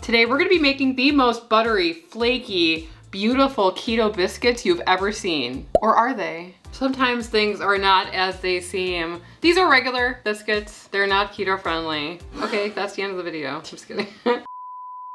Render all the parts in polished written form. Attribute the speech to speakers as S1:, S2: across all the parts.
S1: Today we're gonna be making the most buttery, flaky, beautiful keto biscuits you've ever seen. Or are they? Sometimes things are not as they seem. These are regular biscuits. They're not keto friendly. Okay, that's the end of the video. I'm just kidding.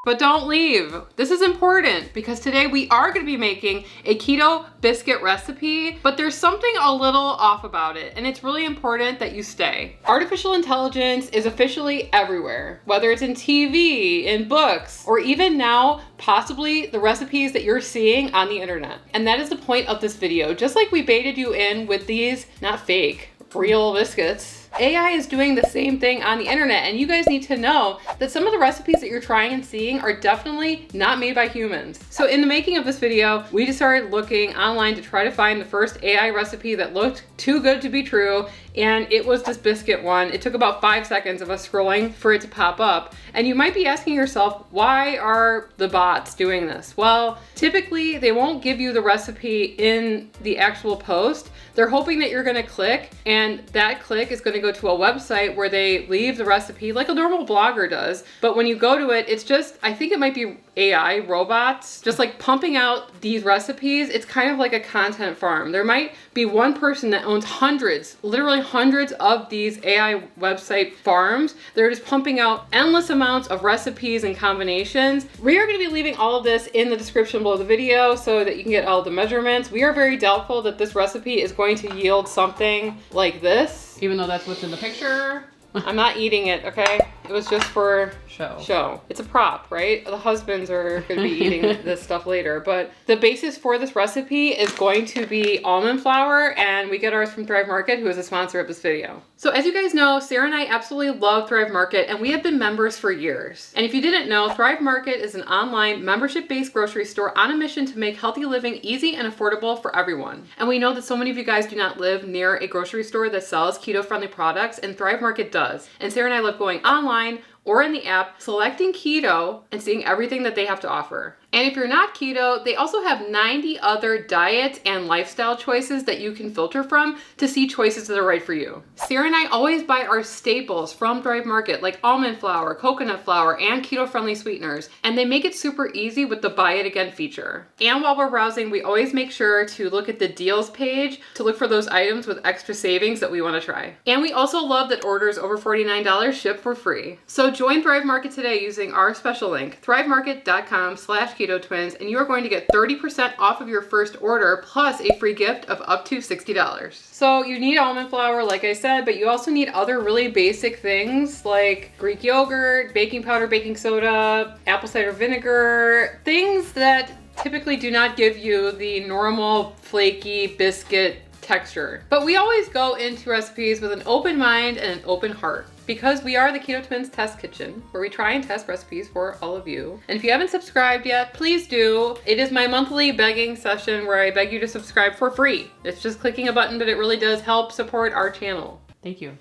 S1: But don't leave. This is important because today we are gonna be making a keto biscuit recipe, but there's something a little off about it, and it's really important that you stay. Artificial intelligence is officially everywhere, whether it's in TV, in books, or even now, possibly the recipes that you're seeing on the internet. And that is the point of this video. Just like we baited you in with these, not fake, real biscuits, AI is doing the same thing on the internet, and you guys need to know that some of the recipes that you're trying and seeing are definitely not made by humans. So in the making of this video, we just started looking online to try to find the first AI recipe that looked too good to be true, and it was this biscuit one. It took about 5 seconds of us scrolling for it to pop up. And you might be asking yourself, why are the bots doing this? Well, typically they won't give you the recipe in the actual post. They're hoping that you're gonna click, and that click is gonna go to a website where they leave the recipe like a normal blogger does. But when you go to it, it's just, I think it might be AI robots, just like pumping out these recipes. It's kind of like a content farm. There might be one person that owns hundreds, literally hundreds of these AI website farms. They're just pumping out endless amounts of recipes and combinations. We are gonna be leaving all of this in the description below the video so that you can get all the measurements. We are very doubtful that this recipe is going to yield something like this.
S2: Even though that's what's in the picture.
S1: I'm not eating it, okay? It was just for
S2: show.
S1: It's a prop, right? The husbands are gonna be eating this stuff later. But the basis for this recipe is going to be almond flour, and we get ours from Thrive Market, who is a sponsor of this video. So as you guys know, Sarah and I absolutely love Thrive Market, and we have been members for years. And if you didn't know, Thrive Market is an online membership-based grocery store on a mission to make healthy living easy and affordable for everyone. And we know that so many of you guys do not live near a grocery store that sells keto-friendly products, and Thrive Market does. And Sarah and I love going online or in the app, selecting keto and seeing everything that they have to offer. And if you're not keto, they also have 90 other diet and lifestyle choices that you can filter from to see choices that are right for you. Sarah and I always buy our staples from Thrive Market, like almond flour, coconut flour, and keto-friendly sweeteners. And they make it super easy with the buy it again feature. And while we're browsing, we always make sure to look at the deals page to look for those items with extra savings that we want to try. And we also love that orders over $49 ship for free. So join Thrive Market today using our special link, thrivemarket.com/keto-twins, and you are going to get 30% off of your first order plus a free gift of up to $60. So you need almond flour, like I said, but you also need other really basic things like Greek yogurt, baking powder, baking soda, apple cider vinegar, things that typically do not give you the normal flaky biscuit texture. But we always go into recipes with an open mind and an open heart, because we are the Keto Twins Test Kitchen, where we try and test recipes for all of you. And if you haven't subscribed yet, please do. It is my monthly begging session where I beg you to subscribe for free. It's just clicking a button, but it really does help support our channel.
S2: Thank you.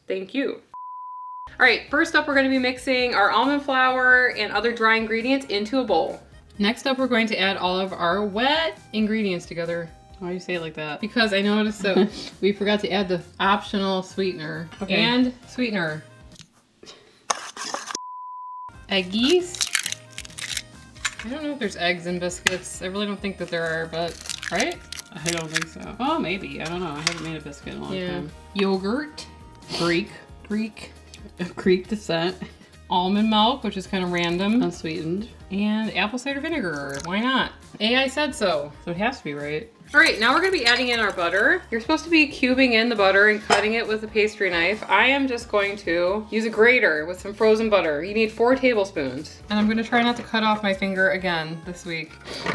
S1: Thank you. All right, first up, we're gonna be mixing our almond flour and other dry ingredients into a bowl. Next up, we're going to add all of our wet ingredients together.
S2: Why do you say it like that?
S1: Because I noticed that we forgot to add the optional sweetener.
S2: Okay.
S1: And sweetener. Eggies. I don't know if there's eggs in biscuits. I really don't think that there are, but, right?
S2: I don't think so. Oh, maybe. I don't know. I haven't made a biscuit in a long time.
S1: Yogurt.
S2: Greek descent.
S1: Almond milk, which is kind of random.
S2: Unsweetened.
S1: And apple cider vinegar. Why not? AI said so.
S2: So it has to be right.
S1: All right, now we're gonna be adding in our butter. You're supposed to be cubing in the butter and cutting it with a pastry knife. I am just going to use a grater with some frozen butter. You need 4 tablespoons. And I'm gonna try not to cut off my finger again this week.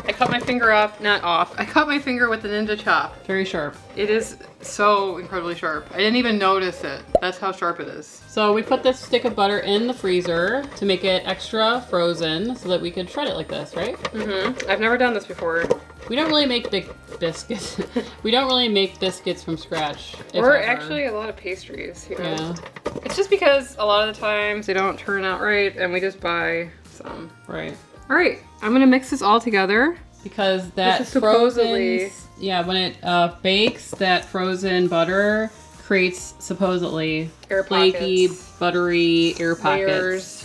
S1: I cut my finger off, not off. I cut my finger with the Ninja Chop.
S2: Very sharp.
S1: It is so incredibly sharp. I didn't even notice it. That's how sharp it is.
S2: So we put this stick of butter in the freezer to make it extra frozen so that we could shred it like this, right?
S1: Mm-hmm. I've never done this before.
S2: We don't really make big biscuits. We don't really make biscuits from scratch.
S1: Or actually a lot of pastries here.
S2: Yeah.
S1: It's just because a lot of the times they don't turn out right and we just buy some.
S2: Right.
S1: All right, I'm gonna mix this all together.
S2: Because that
S1: This is supposedly-
S2: frozen, yeah, when it bakes, that frozen butter creates supposedly
S1: Air
S2: flaky,
S1: pockets.
S2: buttery air pockets.
S1: Layers.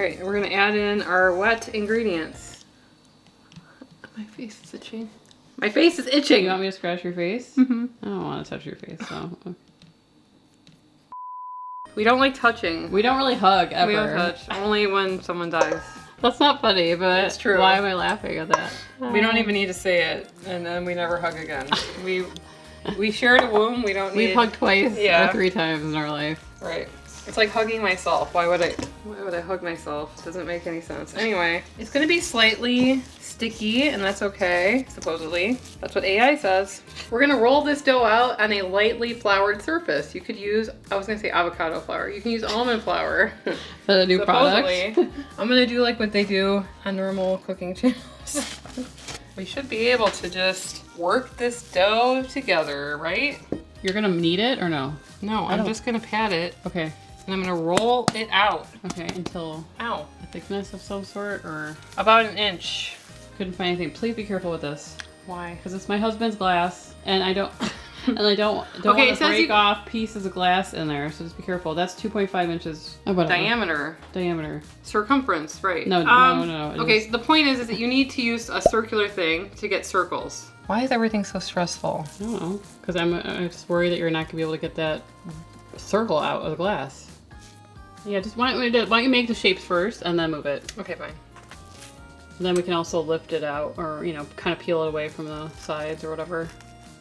S1: All right, we're gonna add in our wet ingredients. My face is itching. My face is itching.
S2: You want me to scratch your face?
S1: Mm-hmm.
S2: I don't want to touch your face, so.
S1: We don't like touching.
S2: We don't really hug ever.
S1: We don't touch. Only when someone dies.
S2: That's not funny, but
S1: It's true.
S2: Why am I laughing at that?
S1: We don't even need to say it, and then we never hug again. We shared a womb. We don't need.
S2: We've hugged twice
S1: Yeah.
S2: or 3 times in our life.
S1: Right. It's like hugging myself. Why would I hug myself? It doesn't make any sense. Anyway, it's gonna be slightly sticky, and that's okay, supposedly. That's what AI says. We're gonna roll this dough out on a lightly floured surface. You could use, I was gonna say avocado flour. You can use almond flour.
S2: Is that a new product?
S1: I'm gonna do like what they do on normal cooking channels. We should be able to just work this dough together, right?
S2: You're gonna knead it or no?
S1: No, I'm just gonna pat it.
S2: Okay.
S1: And I'm gonna roll it out.
S2: Okay, until
S1: Ow.
S2: a thickness of some sort or
S1: About an inch.
S2: couldn't find anything. Please be careful with this.
S1: Why?
S2: Because it's my husband's glass and I don't don't
S1: Okay,
S2: want
S1: it
S2: to
S1: says
S2: break
S1: you-
S2: off pieces of glass in there, so just be careful. That's 2.5 inches. Oh, whatever. Diameter.
S1: Circumference, right.
S2: No. It
S1: Okay,
S2: is-
S1: so the point is that you need to use a circular thing to get circles. Why is everything so stressful?
S2: I don't know. Because I'm just worried that you're not going to be able to get that circle out of the glass. Yeah, just why don't you make the shapes first and then move it.
S1: Okay, fine.
S2: And then we can also lift it out or, kind of peel it away from the sides or whatever.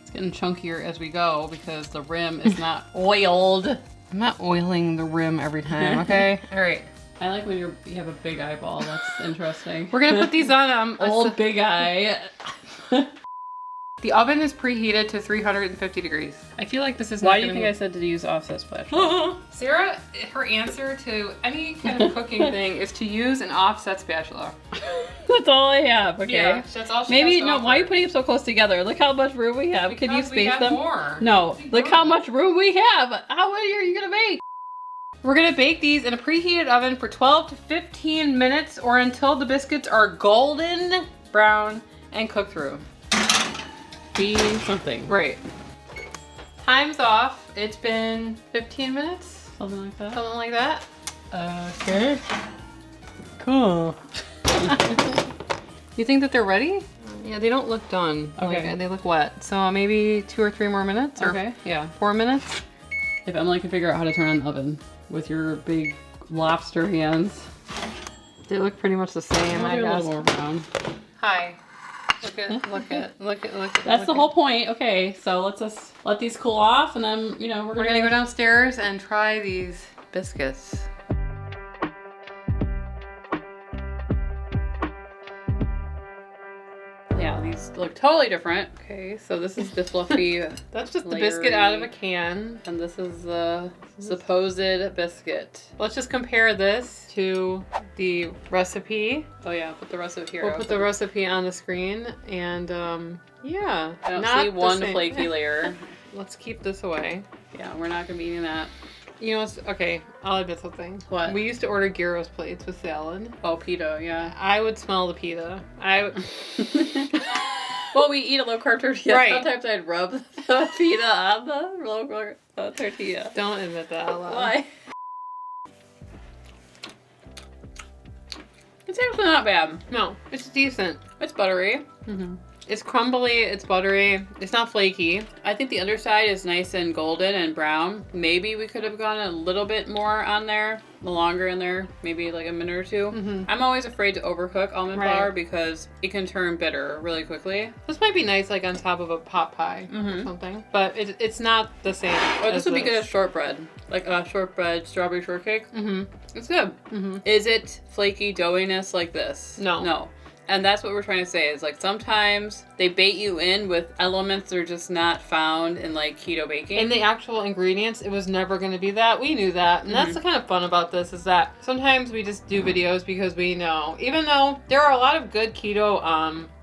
S2: It's getting chunkier as we go because the rim is not oiled.
S1: I'm not oiling the rim every time, okay? All right.
S2: I like when you have a big eyeball. That's interesting.
S1: We're gonna put these on
S2: Old big eye.
S1: The oven is preheated to 350 degrees. I feel like this is
S2: Why do you think I said to use offset spatula?
S1: Sarah, her answer to any kind of cooking thing is to use an offset spatula.
S2: That's all I have, okay?
S1: Yeah, that's all she
S2: Maybe,
S1: has to
S2: no,
S1: offer.
S2: why are you putting them so close together? Look how much room we have. Can you
S1: Because we
S2: space
S1: have
S2: them?
S1: more.
S2: No, look how much room we have. How many are you gonna make?
S1: We're gonna bake these in a preheated oven for 12 to 15 minutes or until the biscuits are golden brown and cooked through.
S2: Be something.
S1: Right. Time's off. It's been 15 minutes,
S2: Something like that.
S1: something like that. Okay. Cool. You think that they're ready? Yeah, they don't look done.
S2: Okay.
S1: Like, they look wet. So maybe 2 or 3 more minutes or
S2: Okay, yeah.
S1: 4 minutes.
S2: If Emily can figure out how to turn on the oven with your big lobster hands.
S1: They look pretty much the same,
S2: I'll
S1: I
S2: do a
S1: guess.
S2: little more brown.
S1: Hi. Look at.
S2: That's the whole point. Okay, so let's just let these cool off and then, we're
S1: We're gonna go downstairs and try these biscuits.
S2: Yeah, these look totally different.
S1: Okay, so this is the fluffy. That's just the biscuit out of a can, and this is the supposed biscuit. Let's just compare this to the recipe.
S2: Oh yeah, put the rest of it here.
S1: We'll put the recipe on the screen, and yeah,
S2: I don't
S1: not
S2: see
S1: the
S2: one
S1: same.
S2: flaky layer.
S1: Let's keep this away.
S2: Yeah, we're not gonna be eating that.
S1: You know, okay, I'll admit something.
S2: What?
S1: We used to order gyros plates with salad.
S2: Oh, pita, yeah.
S1: I would smell the pita.
S2: Well, we eat a low carb tortilla.
S1: Right.
S2: Sometimes I'd rub the pita on the low carb tortilla.
S1: Don't admit that out loud.
S2: Why? It's actually not bad.
S1: No, it's decent.
S2: It's buttery.
S1: Mm-hmm. It's crumbly, it's buttery, it's not flaky.
S2: I think the underside is nice and golden and brown. Maybe we could have gone a little bit more on there, longer in there, maybe like a minute or 2.
S1: Mhm.
S2: I'm always afraid to overcook almond
S1: Right.
S2: flour because it can turn bitter really quickly.
S1: This might be nice like on top of a pot pie or
S2: Mhm.
S1: something, but it's not the same.
S2: Or this would be good as shortbread, like a shortbread strawberry shortcake.
S1: Mm-hmm.
S2: It's good.
S1: Mm-hmm.
S2: Is it flaky doughiness like this?
S1: No.
S2: No. And that's what we're trying to say is like sometimes they bait you in with elements that are just not found in like keto baking.
S1: In the actual ingredients, it was never going to be that. We knew that. And that's the kind of fun about this is that sometimes we just do videos because we know. Even though there are a lot of good keto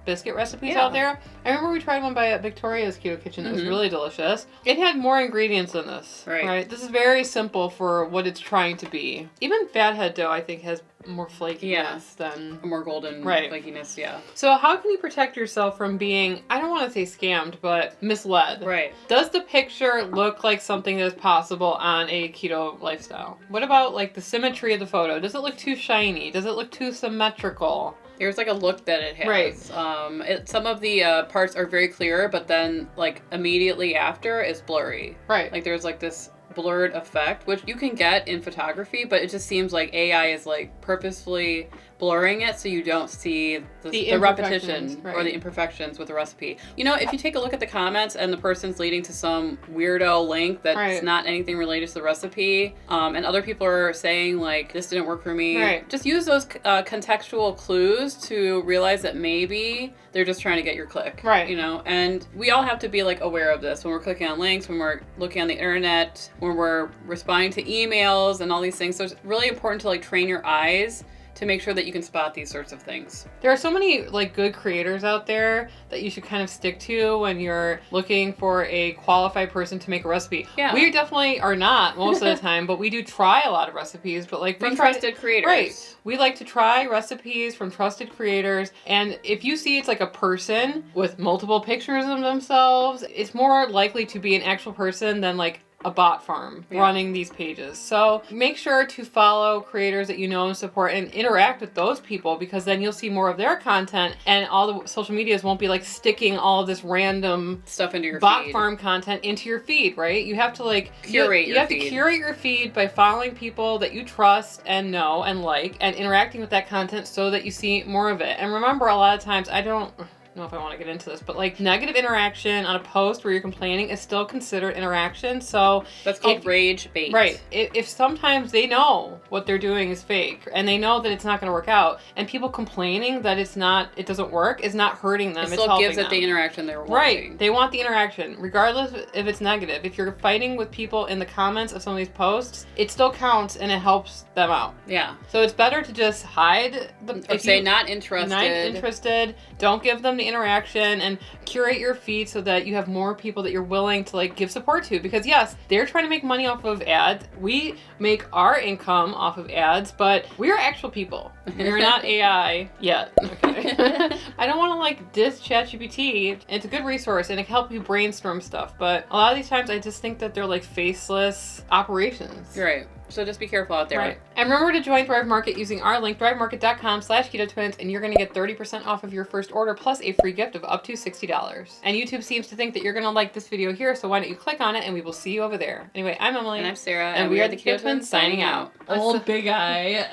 S1: biscuit recipes out there. I remember we tried one by Victoria's Keto Kitchen. It was really delicious. It had more ingredients than this.
S2: Right.
S1: This is very simple for what it's trying to be. Even fathead dough, I think, has
S2: more flakiness
S1: Yeah.
S2: than
S1: More golden
S2: Right.
S1: flakiness, yeah.
S2: So how can you protect yourself from being, I don't want to say scammed, but misled?
S1: Right.
S2: Does the picture look like something that is possible on a keto lifestyle? What about like the symmetry of the photo? Does it look too shiny? Does it look too symmetrical?
S1: There's like a look that it has.
S2: Right.
S1: Some of the parts are very clear, but then like immediately after it's blurry.
S2: Right.
S1: Like there's like this blurred effect, which you can get in photography, but it just seems like AI is like purposefully blurring it so you don't see the repetition
S2: right.
S1: or the imperfections with the recipe. You know, if you take a look at the comments and the person's leading to some weirdo link that's
S2: Right.
S1: not anything related to the recipe, and other people are saying like, this didn't work for me,
S2: Right.
S1: just use those contextual clues to realize that maybe they're just trying to get your click.
S2: Right.
S1: You know, and we all have to be like aware of this when we're clicking on links, when we're looking on the internet, when we're responding to emails and all these things. So it's really important to like train your eyes to make sure that you can spot these sorts of things.
S2: There are so many like good creators out there that you should kind of stick to when you're looking for a qualified person to make a recipe.
S1: Yeah.
S2: We definitely are not most of the time, but we do try a lot of recipes. But like
S1: From trusted creators.
S2: Right. We like to try recipes from trusted creators. And if you see it's like a person with multiple pictures of themselves, it's more likely to be an actual person than like a bot farm running these pages. So make sure to follow creators that you know and support and interact with those people, because then you'll see more of their content and all the social medias won't be like sticking all of this random
S1: stuff into your
S2: bot
S1: feed.
S2: farm content into your feed, right? You have to like
S1: Curate
S2: you
S1: your
S2: have
S1: feed.
S2: to curate your feed by following people that you trust and know and like and interacting with that content so that you see more of it. And remember, a lot of times I don't know if I want to get into this, but like negative interaction on a post where you're complaining is still considered interaction. So
S1: that's called rage bait.
S2: Right. If sometimes they know what they're doing is fake and they know that it's not going to work out, and people complaining that it doesn't work is not hurting them.
S1: It still
S2: helping
S1: gives it
S2: them.
S1: the interaction they're wanting.
S2: Right. They want the interaction, regardless if it's negative. If you're fighting with people in the comments of some of these posts, it still counts and it helps them out.
S1: Yeah.
S2: So it's better to just hide
S1: Or say not interested.
S2: Not interested. Don't give them the interaction, and curate your feed so that you have more people that you're willing to like give support to, because yes, they're trying to make money off of ads. We make our income off of ads, but we're actual people. We're not AI yet. Okay. I don't want to like diss ChatGPT. It's a good resource and it can help you brainstorm stuff, but a lot of these times I just think that they're like faceless operations.
S1: You're right. So just be careful out there.
S2: Right. And remember to join Thrive Market using our link, thrivemarket.com/keto-twins, and you're going to get 30% off of your first order plus a free gift of up to $60. And YouTube seems to think that you're going to like this video here, so why don't you click on it and we will see you over there. Anyway, I'm Emily.
S1: And I'm Sarah.
S2: And we are the Keto Twins signing out.
S1: Old big eye.